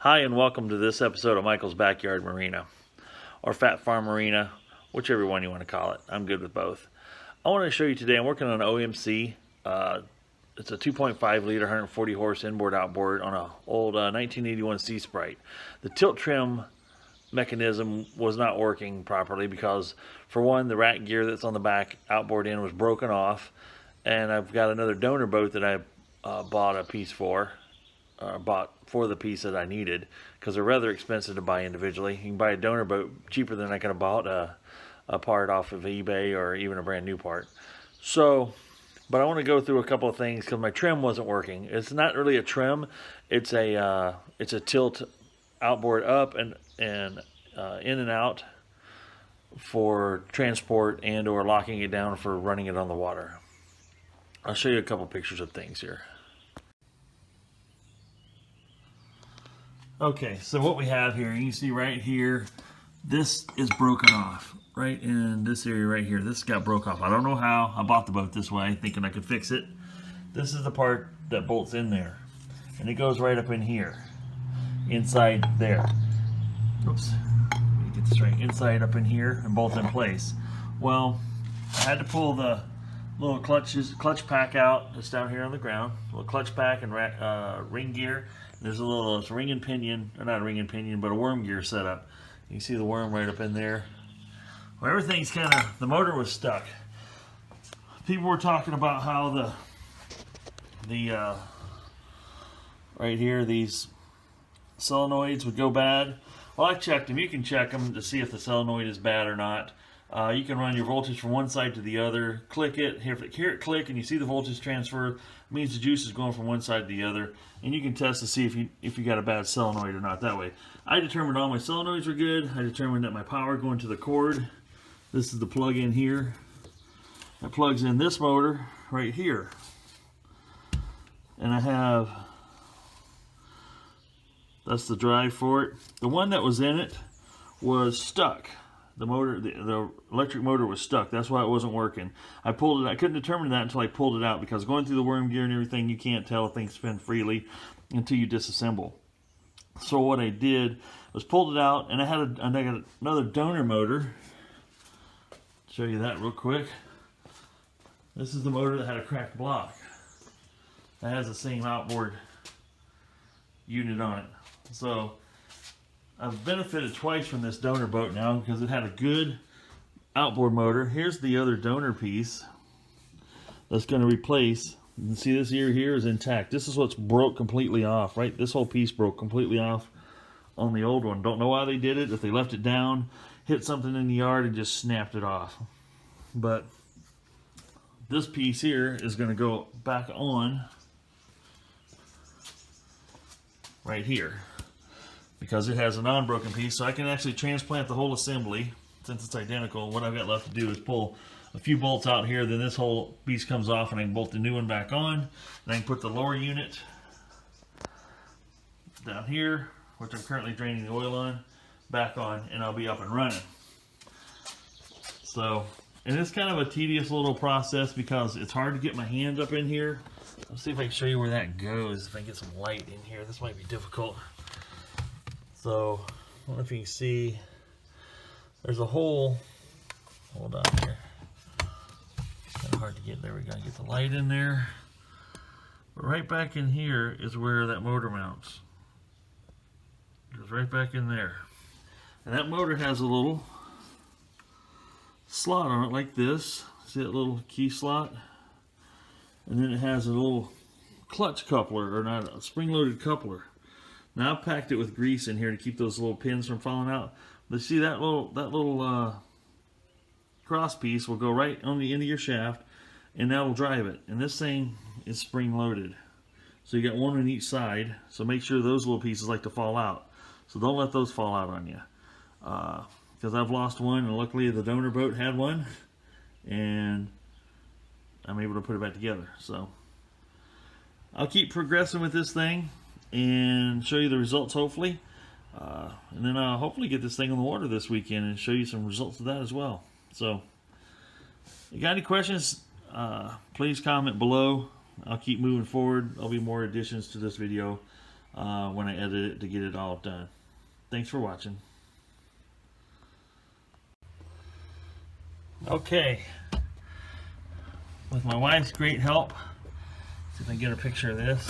Hi and welcome to this episode of Michael's Backyard Marina, or Fat Farm Marina, whichever one you want to call it. I'm good with both. I want to show you today, I'm working on an OMC. It's a 2.5 liter, 140 horse inboard outboard on an old 1981 Sea Sprite. The tilt trim mechanism was not working properly because, for one, the rack gear that's on the back outboard end was broken off, and I've got another donor boat that I bought a piece for. Bought for the piece that I needed, because they're rather expensive to buy individually. You can buy a donor boat cheaper than I could have bought a part off of eBay or even a brand new part. So, but I want to go through a couple of things because my trim wasn't working. It's not really a trim; it's a tilt outboard up and in and out for transport and or locking it down for running it on the water. I'll show you a couple pictures of things here. Okay, so what we have here, you can see right here, this is broken off, right in this area right here. This got broke off. I don't know how. I bought the boat this way, thinking I could fix it. This is the part that bolts in there, and it goes right up in here, inside there. Oops, let me get this right. Inside up in here and bolts in place. Well, I had to pull the little clutch pack out. It's down here on the ground. A little clutch pack and ring gear. There's a little ring and pinion, or not a ring and pinion, but a worm gear setup. You can see the worm right up in there. Well, everything's kind of, the motor was stuck. People were talking about how the right here, these solenoids would go bad. Well, I checked them. You can check them to see if the solenoid is bad or not. You can run your voltage from one side to the other, click it, hear it click, and you see the voltage transfer. It means the juice is going from one side to the other, and you can test to see if you got a bad solenoid or not that way. I determined all my solenoids were good. I determined that my power going to the cord, this is the plug in here, that plugs in this motor right here, and I have, that's the drive for it. The one that was in it was stuck. The motor, the electric motor was stuck. That's why it wasn't working. I pulled it. I couldn't determine that until I pulled it out, because going through the worm gear and everything, you can't tell if things spin freely until you disassemble. So what I did was pulled it out, and I got another donor motor. Show you that real quick. This is the motor that had a cracked block. That has the same outboard unit on it. So I've benefited twice from this donor boat now, because it had a good outboard motor. Here's the other donor piece that's going to replace. You can see this ear here is intact. This is what's broke completely off, right? This whole piece broke completely off on the old one. Don't know why they did it. If they left it down, hit something in the yard, and just snapped it off. But this piece here is going to go back on right here, because it has a non-broken piece, so I can actually transplant the whole assembly since it's identical. What I've got left to do is pull a few bolts out here, then this whole piece comes off, and I can bolt the new one back on, and I can put the lower unit down here, which I'm currently draining the oil on, back on, and I'll be up and running. So, and it's kind of a tedious little process because it's hard to get my hands up in here. Let's see if I can show you where that goes. If I can get some light in here, this might be difficult. So, I don't know if you can see, there's a hole, hold on here, kind of hard to get, there we go, get the light in there, but right back in here is where that motor mounts. It goes right back in there, and that motor has a little slot on it like this, see that little key slot, and then it has a little clutch coupler, or not, a spring-loaded coupler. Now I've packed it with grease in here to keep those little pins from falling out. But see that little cross piece will go right on the end of your shaft, and that will drive it. And this thing is spring loaded, so you got one on each side. So make sure those little pieces like to fall out. So don't let those fall out on you, because I've lost one, and luckily the donor boat had one, and I'm able to put it back together. So I'll keep progressing with this thing and show you the results, hopefully, and then I'll hopefully get this thing on the water this weekend and show you some results of that as well. So, if you got any questions, please comment below. I'll keep moving forward. There'll be more additions to this video. when I edit it to get it all done. Thanks for watching. Okay, with my wife's great help, see if I can get a picture of this.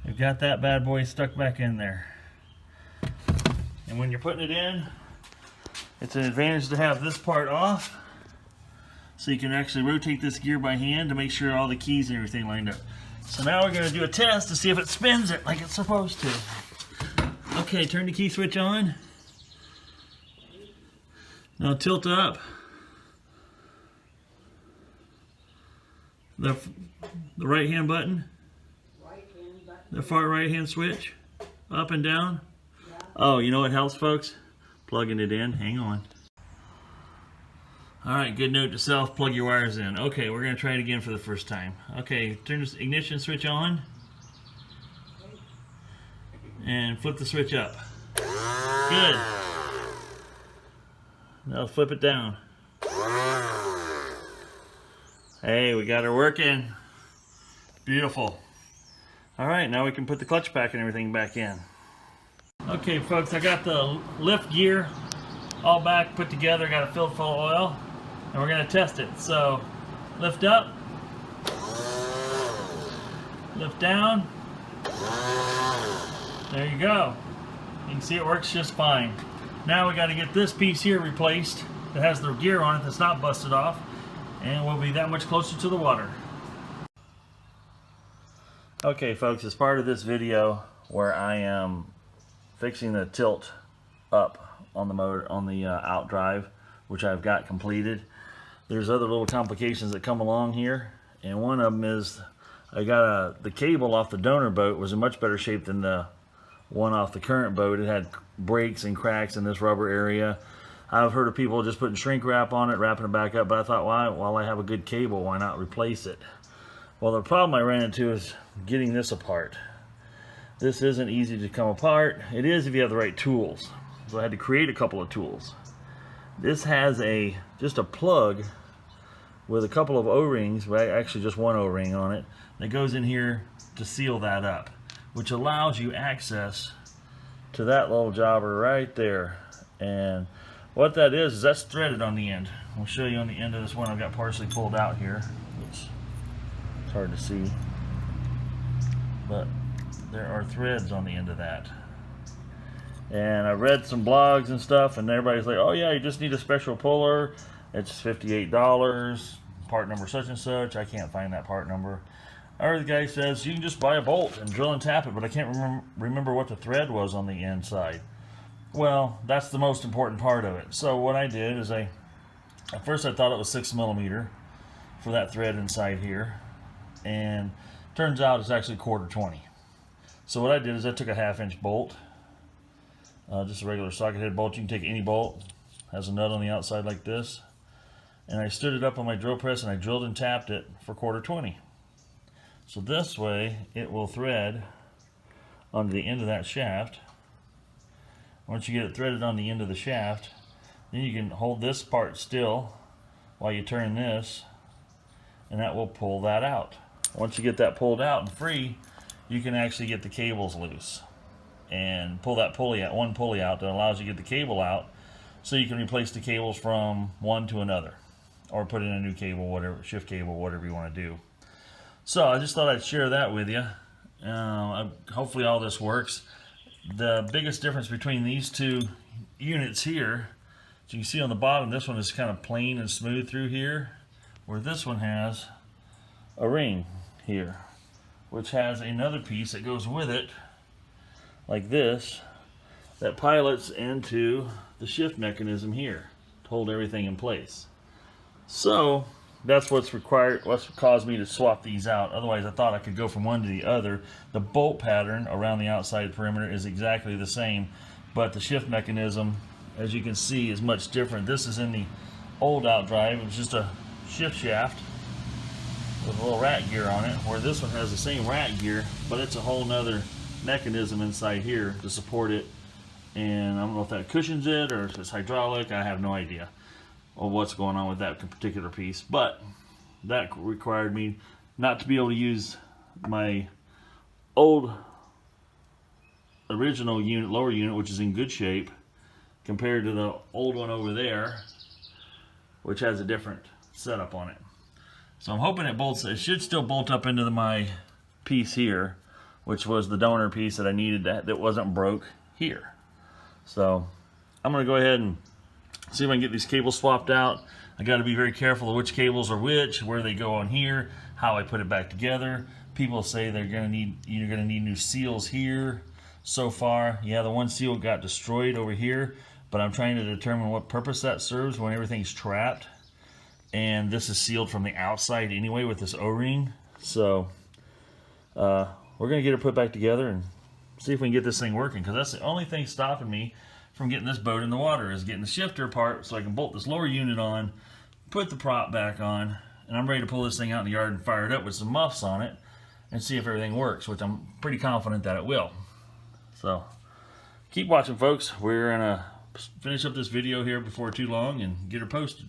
We've got that bad boy stuck back in there. And when you're putting it in, it's an advantage to have this part off, so you can actually rotate this gear by hand to make sure all the keys and everything lined up. So now we're going to do a test to see if it spins it like it's supposed to. Okay, turn the key switch on. Now tilt up. The right hand button. The far right hand switch. Up and down. Oh, you know what helps, folks? Plugging it in. Hang on. Alright, good note to self, plug your wires in. Okay, we're going to try it again for the first time. Okay, turn this ignition switch on. And flip the switch up. Good. Now flip it down. Hey, we got her working. Beautiful. Alright, now we can put the clutch pack and everything back in. Okay, folks, I got the lift gear all back put together, got it filled full of oil. And we're going to test it. So, lift up, lift down, there you go. You can see it works just fine. Now we got to get this piece here replaced that has the gear on it that's not busted off, and we'll be that much closer to the water. Okay folks, as part of this video where I am fixing the tilt up on the motor, on the out drive, which I've got completed, there's other little complications that come along here, and one of them is I got the cable off the donor boat was in much better shape than the one off the current boat. It had breaks and cracks in this rubber area. I've heard of people just putting shrink wrap on it, wrapping it back up, but I thought, why, while I have a good cable, why not replace it? Well, the problem I ran into is getting this apart. This isn't easy to come apart. It is if you have the right tools. So I had to create a couple of tools. This has just a plug with a couple of O-rings, right? Actually just one O-ring on it, that goes in here to seal that up, which allows you access to that little jobber right there. And what that is that's threaded on the end. I'll show you on the end of this one I've got partially pulled out here. It's hard to see, but there are threads on the end of that. And I read some blogs and stuff, and everybody's like, oh yeah, you just need a special puller. It's $58, part number such and such. I can't find that part number. Or the guy says you can just buy a bolt and drill and tap it, but I can't remember what the thread was on the inside. Well, that's the most important part of it. So what I did is at first I thought it was 6mm for that thread inside here, and turns out it's actually 1/4 So what I did is I took a 1/2" bolt, just a regular socket head bolt. You can take any bolt, has a nut on the outside like this, and I stood it up on my drill press and I drilled and tapped it for 1/4. So this way it will thread onto the end of that shaft. Once you get it threaded on the end of the shaft, then you can hold this part still while you turn this, and that will pull that out. Once you get that pulled out and free, you can actually get the cables loose and pull that pulley out, one pulley out that allows you to get the cable out, so you can replace the cables from one to another, or put in a new cable, whatever, shift cable, whatever you want to do. So I just thought I'd share that with you. Hopefully all this works. The biggest difference between these two units here, as you can see on the bottom, this one is kind of plain and smooth through here, where this one has a ring here, which has another piece that goes with it, like this, that pilots into the shift mechanism here to hold everything in place. So that's what's required, what's caused me to swap these out. Otherwise I thought I could go from one to the other. The bolt pattern around the outside perimeter is exactly the same, but the shift mechanism, as you can see, is much different. This is in the old out drive. It was just a shift shaft with a little rat gear on it, where this one has the same rat gear, but it's a whole nother mechanism inside here to support it. And I don't know if that cushions it or if it's hydraulic. I have no idea of what's going on with that particular piece, but that required me not to be able to use my old original unit, lower unit, which is in good shape, compared to the old one over there, which has a different setup on it. So I'm hoping it bolts. It should still bolt up into my piece here, which was the donor piece that I needed that wasn't broke here. So I'm going to go ahead and see if I can get these cables swapped out. I got to be very careful of which cables are which, where they go on here, how I put it back together. People say you're going to need new seals here. So far, yeah, the one seal got destroyed over here, but I'm trying to determine what purpose that serves when everything's trapped. And this is sealed from the outside anyway with this O-ring. So we're going to get it put back together and see if we can get this thing working, because that's the only thing stopping me from getting this boat in the water, is getting the shifter apart so I can bolt this lower unit on, put the prop back on, and I'm ready to pull this thing out in the yard and fire it up with some muffs on it and see if everything works, which I'm pretty confident that it will. So keep watching, folks. We're gonna finish up this video here before too long and get her posted.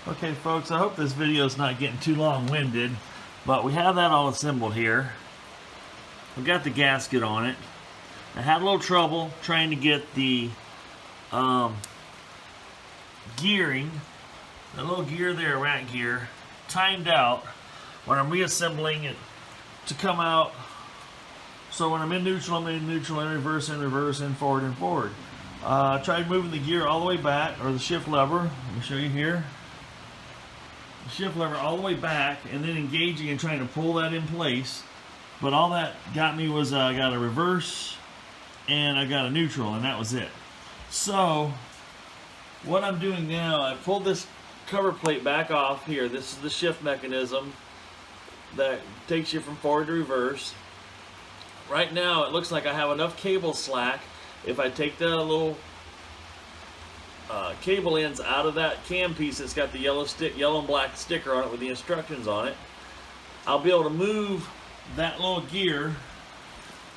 Okay, folks, I hope this video is not getting too long-winded, but we have that all assembled here. We've got the gasket on it. I had a little trouble trying to get the gearing, the little gear there, rat gear, timed out when I'm reassembling it to come out. So when I'm in neutral, I'm in neutral, in reverse, and forward, and forward. I tried moving the gear all the way back, or the shift lever. Let me show you here. The shift lever all the way back, and then engaging and trying to pull that in place. But all that got me was I got a reverse and I got a neutral, and that was it. So what I'm doing now, I pulled this cover plate back off here. This is the shift mechanism that takes you from forward to reverse. Right now it looks like I have enough cable slack. If I take the little cable ends out of that cam piece that's got the yellow and black sticker on it with the instructions on it, I'll be able to move that little gear.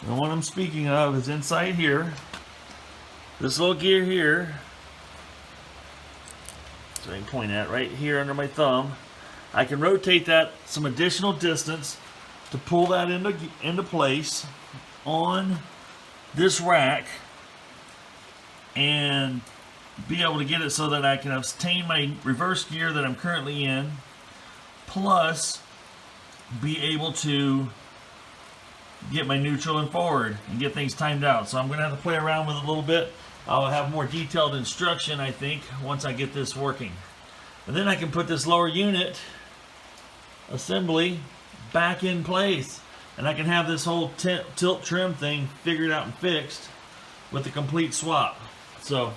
The one I'm speaking of is inside here. This little gear here, so I can point at right here under my thumb. I can rotate that some additional distance to pull that into place on this rack and be able to get it so that I can obtain my reverse gear that I'm currently in, plus be able to get my neutral and forward and get things timed out. So I'm going to have to play around with it a little bit. I'll have more detailed instruction, I think, once I get this working. And then I can put this lower unit assembly back in place, and I can have this whole tilt trim thing figured out and fixed with the complete swap. So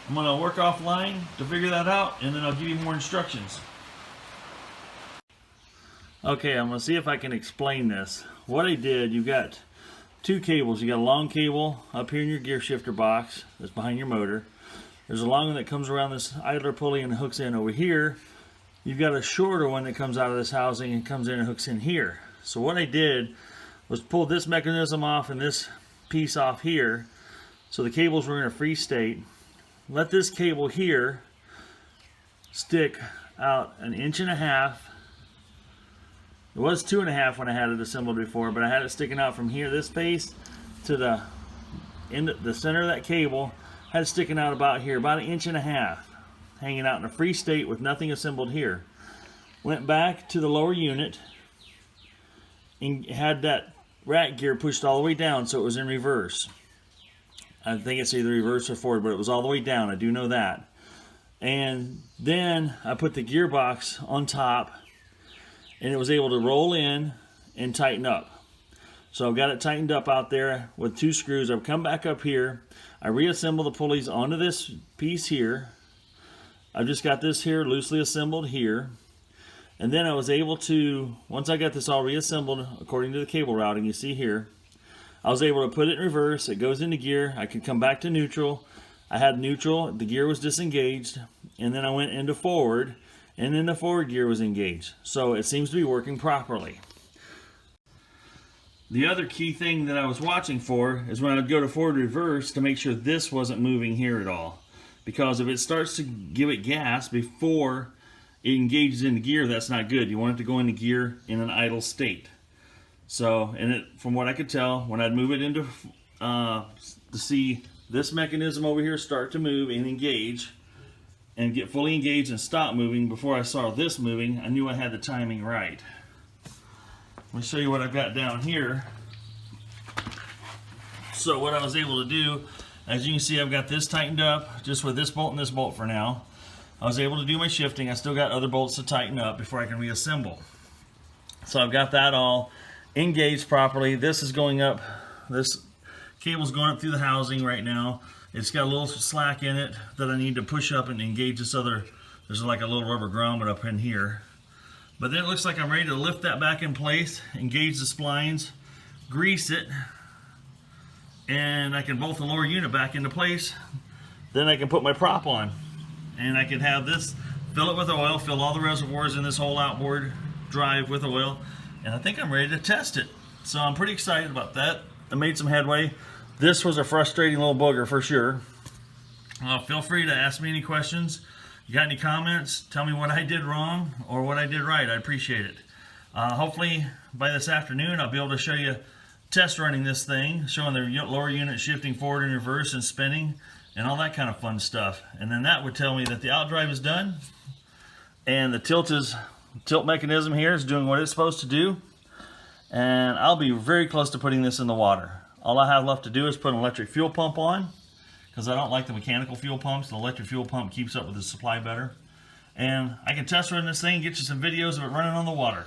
I'm going to work offline to figure that out, and then I'll give you more instructions. Okay, I'm going to see if I can explain this. What I did, you've got two cables. You got a long cable up here in your gear shifter box that's behind your motor. There's a long one that comes around this idler pulley and hooks in over here. You've got a shorter one that comes out of this housing and comes in and hooks in here. So what I did was pull this mechanism off and this piece off here, so the cables were in a free state. Let this cable here stick out 1.5 inches. It was 2.5 when I had it assembled before, but I had it sticking out from here, this face, to the end, the center of that cable. Had it sticking out about here, about 1.5 inches, hanging out in a free state with nothing assembled here. Went back to the lower unit and had that rack gear pushed all the way down so it was in reverse. I think it's either reverse or forward, but it was all the way down. I do know that. And then I put the gearbox on top, and it was able to roll in and tighten up. So I've got it tightened up out there with 2 screws. I've come back up here. I reassemble the pulleys onto this piece here. I've just got this here loosely assembled here. And then I was able to, once I got this all reassembled according to the cable routing you see here, I was able to put it in reverse. It goes into gear. I could come back to neutral. I had neutral. The gear was disengaged. And then I went into forward. and then the forward gear was engaged. So it seems to be working properly. The other key thing that I was watching for is when I'd go to forward reverse to make sure this wasn't moving here at all. Because if it starts to give it gas before it engages into gear, that's not good. You want it to go into gear in an idle state. So, and from what I could tell, when I'd move it into, to see this mechanism over here start to move and engage, and get fully engaged and stop moving before I saw this moving, I knew I had the timing right. Let me show you what I've got down here. So what I was able to do, as you can see, I've got this tightened up just with this bolt and this bolt for now. I was able to do my shifting. I still got other bolts to tighten up before I can reassemble. So I've got that all engaged properly. This is going up, this cable's going up through the housing right now. It's got a little slack in it that I need to push up and engage this other, there's like a little rubber grommet up in here. But then it looks like I'm ready to lift that back in place, engage the splines, grease it, and I can bolt the lower unit back into place. Then I can put my prop on, and I can have this, fill it with oil, fill all the reservoirs in this whole outboard drive with oil, and I think I'm ready to test it. So I'm pretty excited about that. I made some headway. This was a frustrating little booger for sure. Feel free to ask me any questions. You got any comments? Tell me what I did wrong or what I did right. I appreciate it. Hopefully by this afternoon I'll be able to show you test running this thing, showing the lower unit shifting forward and reverse and spinning and all that kind of fun stuff. And then that would tell me that the outdrive is done and the tilt mechanism here is doing what it's supposed to do. And I'll be very close to putting this in the water. All I have left to do is put an electric fuel pump on, because I don't like the mechanical fuel pumps. The electric fuel pump keeps up with the supply better. And I can test run this thing, get you some videos of it running on the water.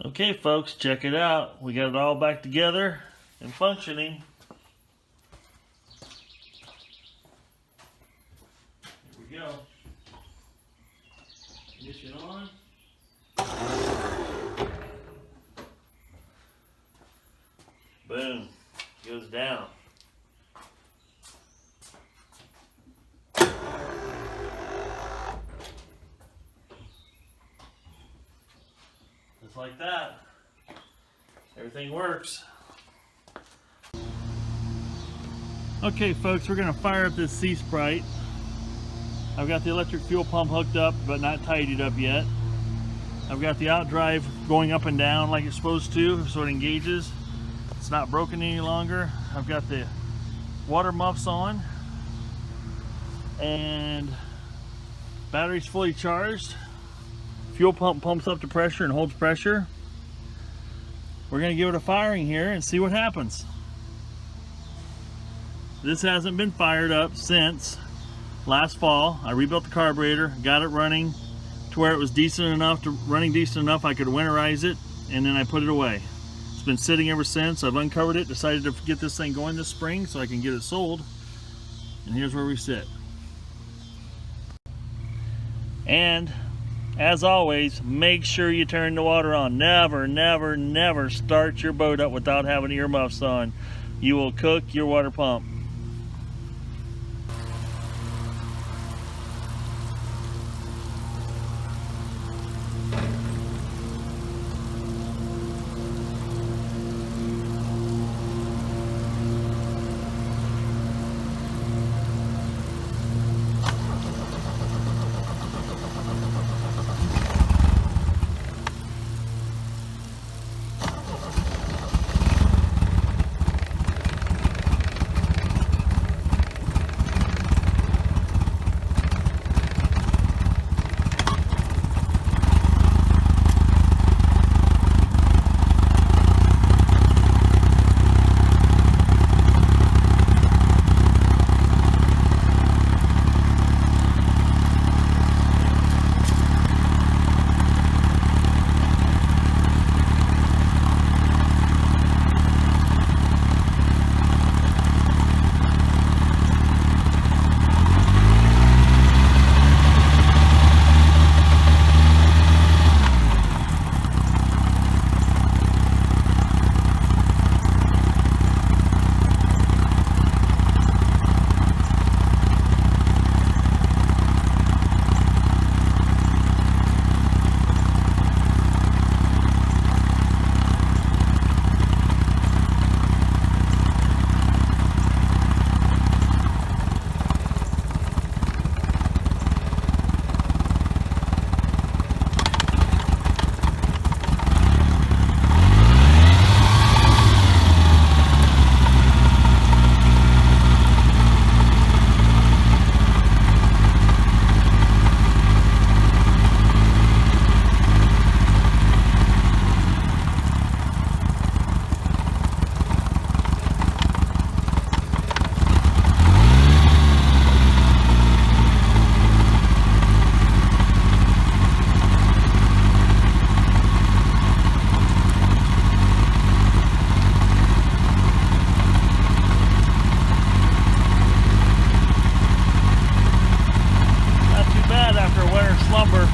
Okay folks, check it out. We got it all back together and functioning. Here we go. Ignition on. Boom. Goes down. Just like that. Everything works. Okay folks, we're going to fire up this Sea Sprite. I've got the electric fuel pump hooked up but not tidied up yet. I've got the outdrive going up and down like it's supposed to, so it engages. It's not broken any longer. I've got the water muffs on and battery's fully charged. Fuel pump pumps up to pressure and holds pressure. We're going to give it a firing here and see what happens. This hasn't been fired up since last fall. I rebuilt the carburetor, got it running to where it was decent enough, running decent enough I could winterize it, and then I put it away. It's been sitting ever since. I've uncovered it, decided to get this thing going this spring so I can get it sold. And here's where we sit. And as always, make sure you turn the water on. Never, never, never start your boat up without having earmuffs on. You will cook your water pump. slumber.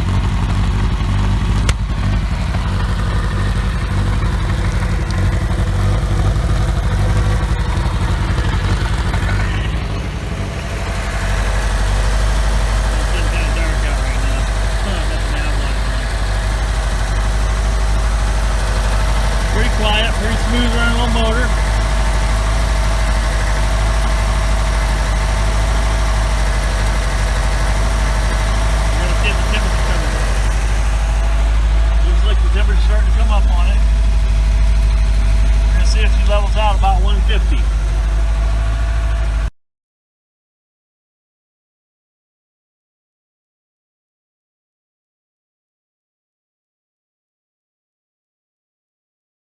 Pretty quiet, pretty smooth running little motor. We're going to see if the temperature coming up. Looks like the temperature's starting to come up on it. We're going to see if she levels out about 150.